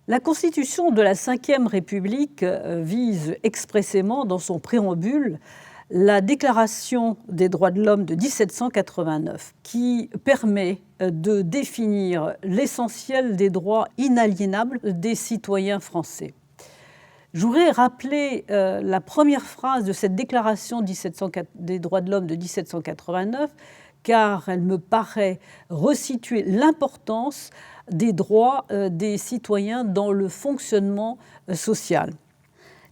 La Constitution de la Ve République vise expressément dans son préambule la Déclaration des droits de l'homme de 1789, qui permet de définir l'essentiel des droits inaliénables des citoyens français. Je voudrais rappeler la première phrase de cette Déclaration des droits de l'homme de 1789, car elle me paraît resituer l'importance des droits des citoyens dans le fonctionnement social.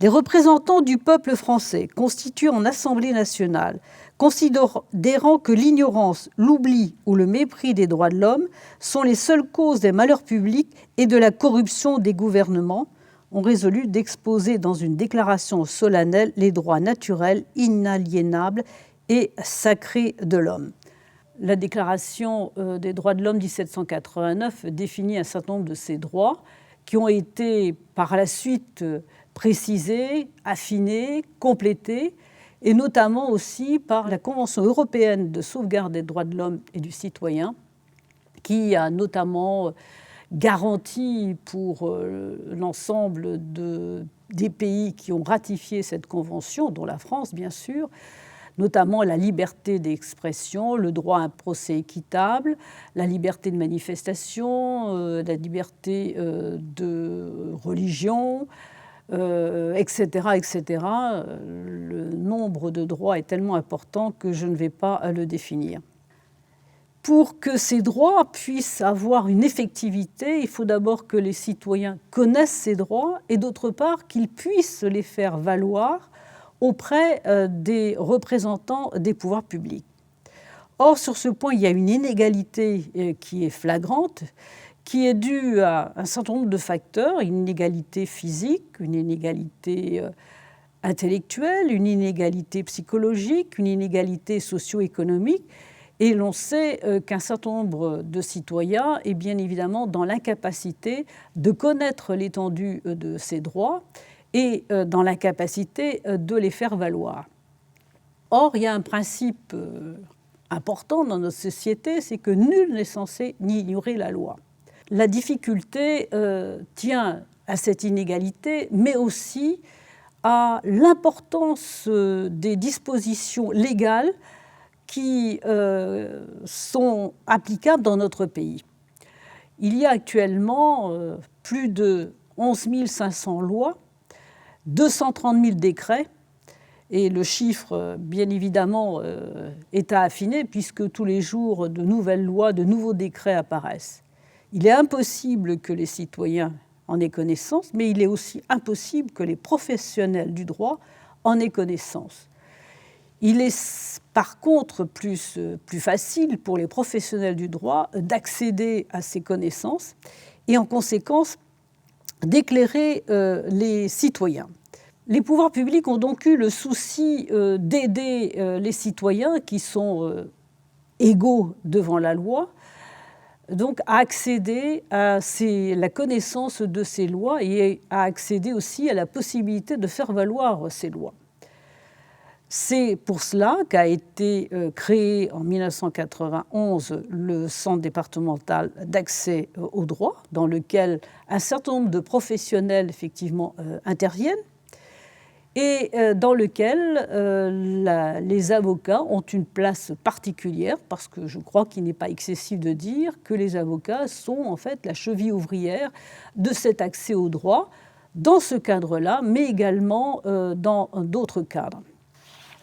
Les représentants du peuple français constitués en Assemblée nationale, considérant que l'ignorance, l'oubli ou le mépris des droits de l'homme sont les seules causes des malheurs publics et de la corruption des gouvernements, ont résolu d'exposer dans une déclaration solennelle les droits naturels, inaliénables et sacrés de l'homme. La Déclaration des droits de l'homme 1789 définit un certain nombre de ces droits qui ont été par la suite précisés, affinés, complétés, et notamment aussi par la Convention européenne de sauvegarde des droits de l'homme et du citoyen, qui a notamment garanti pour l'ensemble des pays qui ont ratifié cette convention, dont la France bien sûr, notamment la liberté d'expression, le droit à un procès équitable, la liberté de manifestation, la liberté de religion, etc., etc. Le nombre de droits est tellement important que je ne vais pas le définir. Pour que ces droits puissent avoir une effectivité, il faut d'abord que les citoyens connaissent ces droits et d'autre part qu'ils puissent les faire valoir auprès des représentants des pouvoirs publics. Or, sur ce point, il y a une inégalité qui est flagrante, qui est due à un certain nombre de facteurs, une inégalité physique, une inégalité intellectuelle, une inégalité psychologique, une inégalité socio-économique. Et l'on sait qu'un certain nombre de citoyens est bien évidemment dans l'incapacité de connaître l'étendue de ces droits et dans l'incapacité de les faire valoir. Or, il y a un principe important dans notre société, c'est que nul n'est censé ignorer la loi. La difficulté tient à cette inégalité, mais aussi à l'importance des dispositions légales qui sont applicables dans notre pays. Il y a actuellement plus de 11 500 lois, 230 000 décrets, et le chiffre, bien évidemment, est à affiner puisque tous les jours, de nouvelles lois, de nouveaux décrets apparaissent. Il est impossible que les citoyens en aient connaissance, mais il est aussi impossible que les professionnels du droit en aient connaissance. Il est par contre plus facile pour les professionnels du droit d'accéder à ces connaissances et en conséquence d'éclairer les citoyens. Les pouvoirs publics ont donc eu le souci d'aider les citoyens qui sont égaux devant la loi, donc à accéder à la connaissance de ces lois et à accéder aussi à la possibilité de faire valoir ces lois. C'est pour cela qu'a été créé en 1991 le Centre départemental d'accès au droit, dans lequel un certain nombre de professionnels effectivement interviennent et dans lequel les avocats ont une place particulière, parce que je crois qu'il n'est pas excessif de dire que les avocats sont en fait la cheville ouvrière de cet accès au droit, dans ce cadre-là, mais également dans d'autres cadres.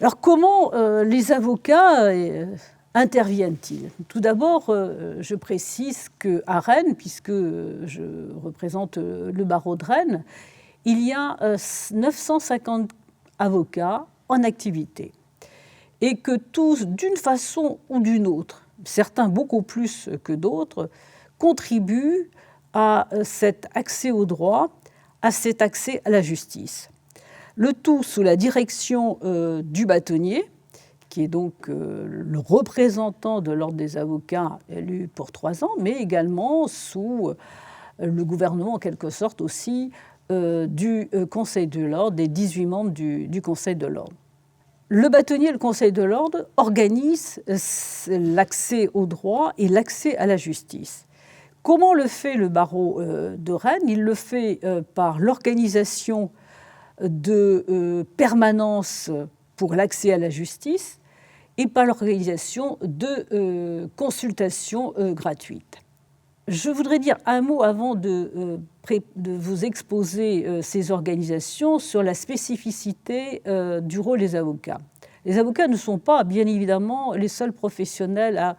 Alors comment les avocats interviennent-ils ? Tout d'abord, je précise qu'à Rennes, puisque je représente le barreau de Rennes, il y a 950 avocats en activité et que tous, d'une façon ou d'une autre, certains beaucoup plus que d'autres, contribuent à cet accès au droit, à cet accès à la justice. Le tout sous la direction du bâtonnier, qui est donc le représentant de l'ordre des avocats élu pour 3 ans, mais également sous le gouvernement en quelque sorte aussi du Conseil de l'ordre, des 18 membres du Conseil de l'ordre. Le bâtonnier et le Conseil de l'ordre organisent l'accès au droit et l'accès à la justice. Comment le fait le barreau de Rennes? Il le fait par l'organisation de permanences pour l'accès à la justice et par l'organisation de consultations gratuites. Je voudrais dire un mot avant de vous exposer ces organisations sur la spécificité du rôle des avocats. Les avocats ne sont pas, bien évidemment, les seuls professionnels à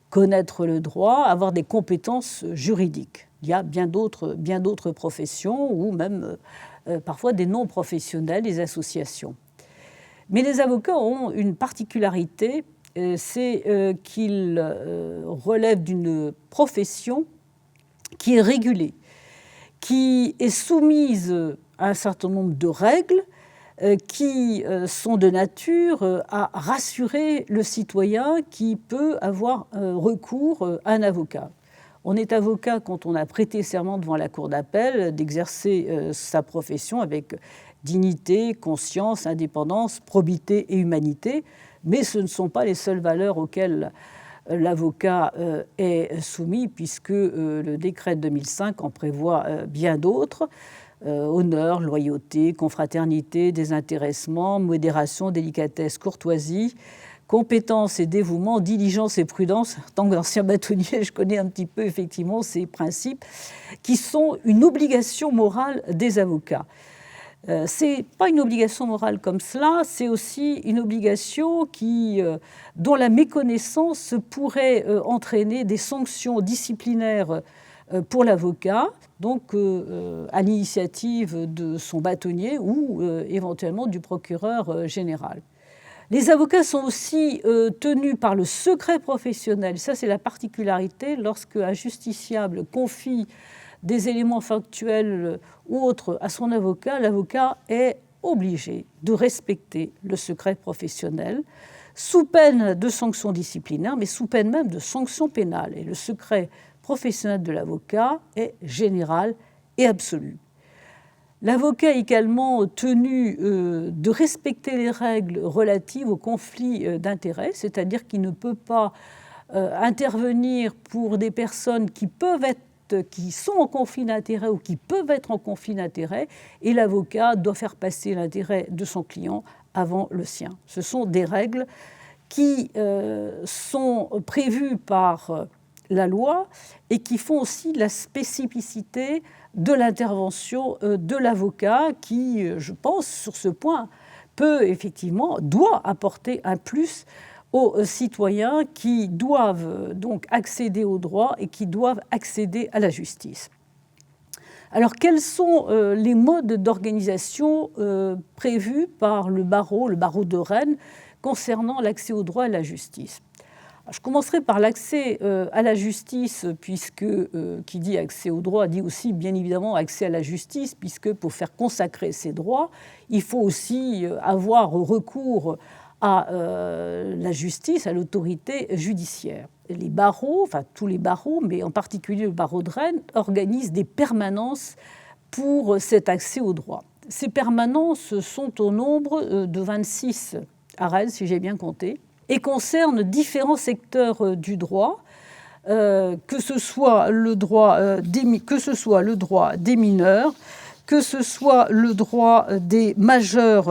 connaître le droit, à avoir des compétences juridiques. Il y a bien d'autres professions ou même parfois des non-professionnels, des associations. Mais les avocats ont une particularité, c'est qu'ils relèvent d'une profession qui est régulée, qui est soumise à un certain nombre de règles qui sont de nature à rassurer le citoyen qui peut avoir recours à un avocat. On est avocat quand on a prêté serment devant la cour d'appel, d'exercer sa profession avec dignité, conscience, indépendance, probité et humanité, mais ce ne sont pas les seules valeurs auxquelles l'avocat est soumis, puisque le décret de 2005 en prévoit bien d'autres. Honneur, loyauté, confraternité, désintéressement, modération, délicatesse, courtoisie, compétence et dévouement, diligence et prudence. En tant qu'ancien bâtonnier, je connais un petit peu effectivement ces principes qui sont une obligation morale des avocats. Ce n'est pas une obligation morale comme cela, c'est aussi une obligation dont la méconnaissance pourrait entraîner des sanctions disciplinaires pour l'avocat, donc à l'initiative de son bâtonnier ou éventuellement du procureur général. Les avocats sont aussi tenus par le secret professionnel. Ça, c'est la particularité lorsqu'un justiciable confie des éléments factuels ou autres à son avocat, l'avocat est obligé de respecter le secret professionnel sous peine de sanctions disciplinaires, mais sous peine même de sanctions pénales. Et le secret professionnel de l'avocat est général et absolu. L'avocat est également tenu de respecter les règles relatives au conflit d'intérêts, c'est-à-dire qu'il ne peut pas intervenir pour des personnes qui sont en conflit d'intérêts ou qui peuvent être en conflit d'intérêts, et l'avocat doit faire passer l'intérêt de son client avant le sien. Ce sont des règles qui sont prévues par la loi et qui font aussi la spécificité de l'intervention de l'avocat qui, je pense, sur ce point, doit apporter un plus aux citoyens qui doivent donc accéder au droit et qui doivent accéder à la justice. Alors, quels sont les modes d'organisation prévus par le barreau de Rennes concernant l'accès au droit et à la justice? Je commencerai par l'accès à la justice, puisque qui dit accès au droit dit aussi bien évidemment accès à la justice, puisque pour faire consacrer ces droits, il faut aussi avoir recours à la justice, à l'autorité judiciaire. Les barreaux, enfin tous les barreaux, mais en particulier le barreau de Rennes, organisent des permanences pour cet accès au droit. Ces permanences sont au nombre de 26 à Rennes, si j'ai bien compté, et concerne différents secteurs du droit, que ce soit le droit des mineurs, que ce soit le droit des majeurs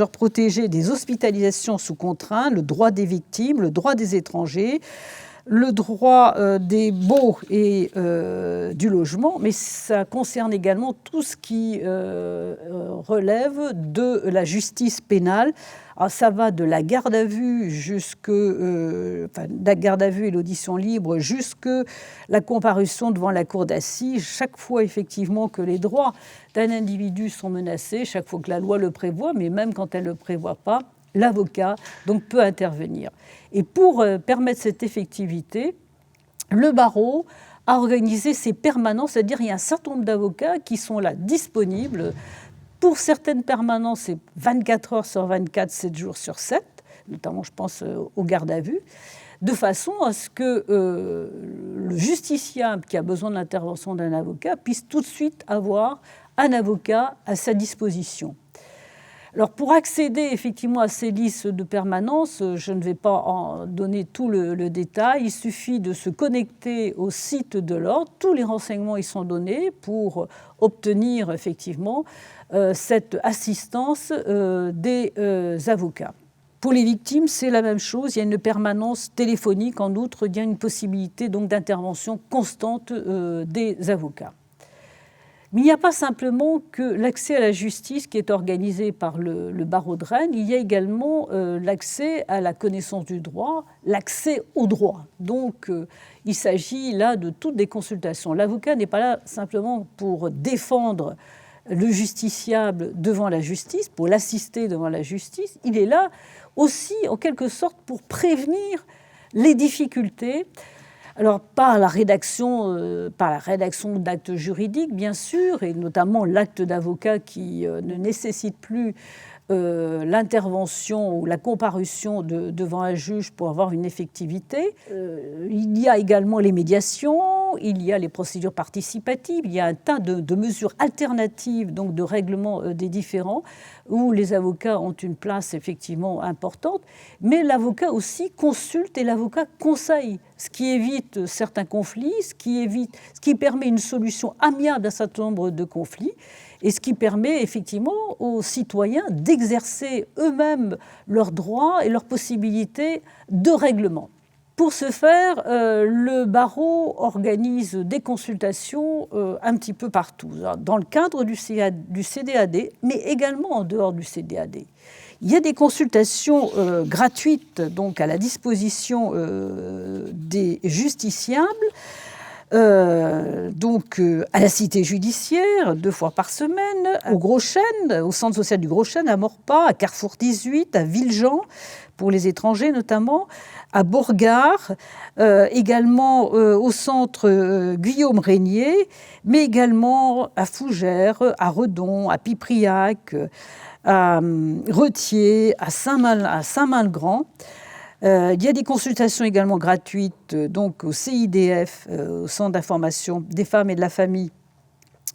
protégés, des hospitalisations sous contrainte, le droit des victimes, le droit des étrangers, le droit des baux et du logement, mais ça concerne également tout ce qui relève de la justice pénale. Alors, ça va de la garde à vue la garde à vue et l'audition libre jusque la comparution devant la cour d'assises. Chaque fois, effectivement, que les droits d'un individu sont menacés, chaque fois que la loi le prévoit, mais même quand elle ne le prévoit pas, l'avocat donc peut intervenir. Et pour permettre cette effectivité, le barreau a organisé ces permanences, c'est-à-dire il y a un certain nombre d'avocats qui sont là disponibles. Pour certaines permanences, c'est 24 heures sur 24, 7 jours sur 7, notamment je pense aux gardes à vue, de façon à ce que le justiciable qui a besoin de l'intervention d'un avocat puisse tout de suite avoir un avocat à sa disposition. Alors, pour accéder effectivement à ces listes de permanence, je ne vais pas en donner tout le détail. Il suffit de se connecter au site de l'ordre. Tous les renseignements y sont donnés pour obtenir effectivement cette assistance des avocats. Pour les victimes, c'est la même chose. Il y a une permanence téléphonique. En outre, il y a une possibilité donc d'intervention constante des avocats. Mais il n'y a pas simplement que l'accès à la justice qui est organisé par le barreau de Rennes, il y a également l'accès à la connaissance du droit, l'accès au droit. Donc il s'agit là de toutes des consultations. L'avocat n'est pas là simplement pour défendre le justiciable devant la justice, pour l'assister devant la justice, il est là aussi en quelque sorte pour prévenir les difficultés. Alors, par la rédaction d'actes juridiques, bien sûr, et notamment l'acte d'avocat qui ne nécessite plus l'intervention ou la comparution devant un juge pour avoir une effectivité. Il y a également les médiations, il y a les procédures participatives, il y a un tas de mesures alternatives, donc de règlement des différends, où les avocats ont une place effectivement importante, mais l'avocat aussi consulte et l'avocat conseille, ce qui évite certains conflits, ce qui permet une solution amiable d'un certain nombre de conflits, et ce qui permet effectivement aux citoyens d'exercer eux-mêmes leurs droits et leurs possibilités de règlement. Pour ce faire, le barreau organise des consultations un petit peu partout, dans le cadre du CDAD, mais également en dehors du CDAD. Il y a des consultations gratuites donc à la disposition des justiciables, à la cité judiciaire, 2 fois par semaine, au Gros Chêne, au centre social du Gros Chêne, à Maurepas, à Carrefour 18, à Villejean, pour les étrangers notamment, à Bourgard, également au centre Guillaume Régnier, mais également à Fougères, à Redon, à Pipriac, à Retier, à Saint-Main-le-Grand. Il y a des consultations également gratuites donc au CIDF, au Centre d'information des femmes et de la famille,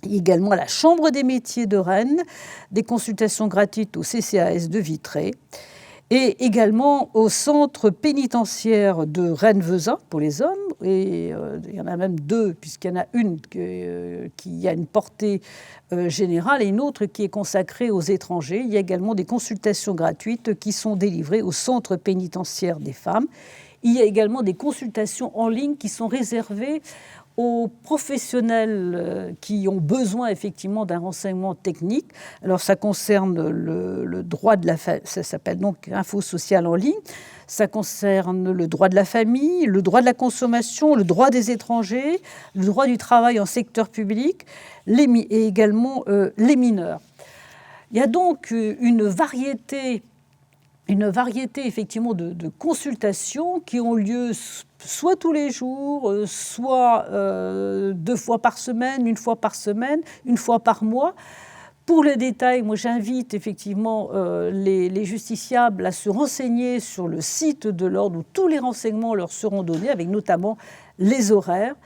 et également à la Chambre des métiers de Rennes, des consultations gratuites au CCAS de Vitré, et également au centre pénitentiaire de Rennes-Vezin pour les hommes, et il y en a même 2, puisqu'il y en a une qui a une portée générale et une autre qui est consacrée aux étrangers. Il y a également des consultations gratuites qui sont délivrées au centre pénitentiaire des femmes. Il y a également des consultations en ligne qui sont réservées aux professionnels qui ont besoin effectivement d'un renseignement technique. Alors ça concerne le droit de la famille, ça s'appelle donc Info Sociale en ligne, ça concerne le droit de la famille, le droit de la consommation, le droit des étrangers, le droit du travail en secteur public et également les mineurs. Il y a donc une variété effectivement de consultations qui ont lieu soit tous les jours, soit 2 fois par semaine, 1 fois par semaine, 1 fois par mois. Pour le détail, moi j'invite effectivement les justiciables à se renseigner sur le site de l'ordre où tous les renseignements leur seront donnés, avec notamment les horaires.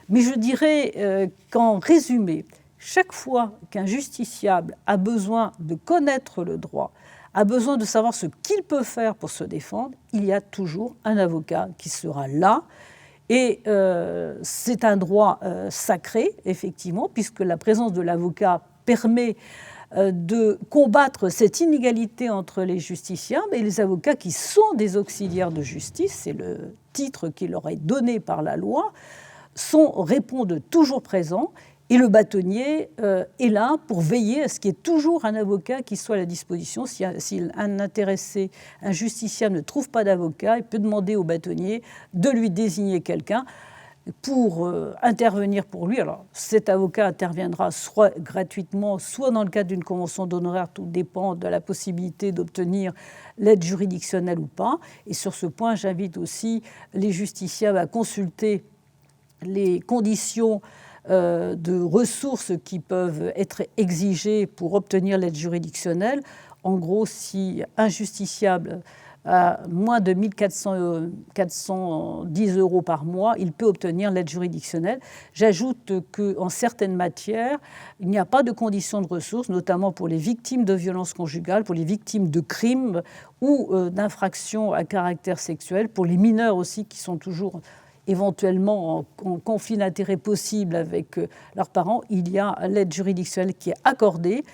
Mais je dirais qu'en résumé, chaque fois qu'un justiciable a besoin de connaître le droit, a besoin de savoir ce qu'il peut faire pour se défendre, il y a toujours un avocat qui sera là. Et c'est un droit sacré, effectivement, puisque la présence de l'avocat permet de combattre cette inégalité entre les justiciables et les avocats qui sont des auxiliaires de justice, c'est le titre qui leur est donné par la loi, répondent toujours présents. Et le bâtonnier est là pour veiller à ce qu'il y ait toujours un avocat qui soit à la disposition. Si un intéressé, un justiciable ne trouve pas d'avocat, il peut demander au bâtonnier de lui désigner quelqu'un pour intervenir pour lui. Alors cet avocat interviendra soit gratuitement, soit dans le cadre d'une convention d'honoraires, tout dépend de la possibilité d'obtenir l'aide juridictionnelle ou pas. Et sur ce point, j'invite aussi les justiciables à consulter les conditions de ressources qui peuvent être exigées pour obtenir l'aide juridictionnelle. En gros, si un justiciable à moins de 1 410 € par mois, il peut obtenir l'aide juridictionnelle. J'ajoute qu'en certaines matières, il n'y a pas de conditions de ressources, notamment pour les victimes de violences conjugales, pour les victimes de crimes ou d'infractions à caractère sexuel, pour les mineurs aussi qui sont toujours éventuellement en conflit d'intérêts possible avec leurs parents. Il y a l'aide juridictionnelle qui est accordée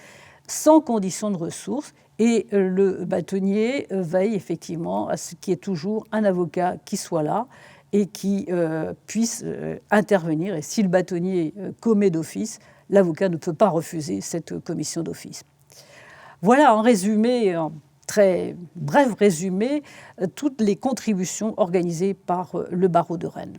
sans condition de ressources. Et le bâtonnier veille effectivement à ce qu'il y ait toujours un avocat qui soit là et qui puisse intervenir. Et si le bâtonnier commet d'office, l'avocat ne peut pas refuser cette commission d'office. Voilà en résumé, en très bref résumé, toutes les contributions organisées par le barreau de Rennes.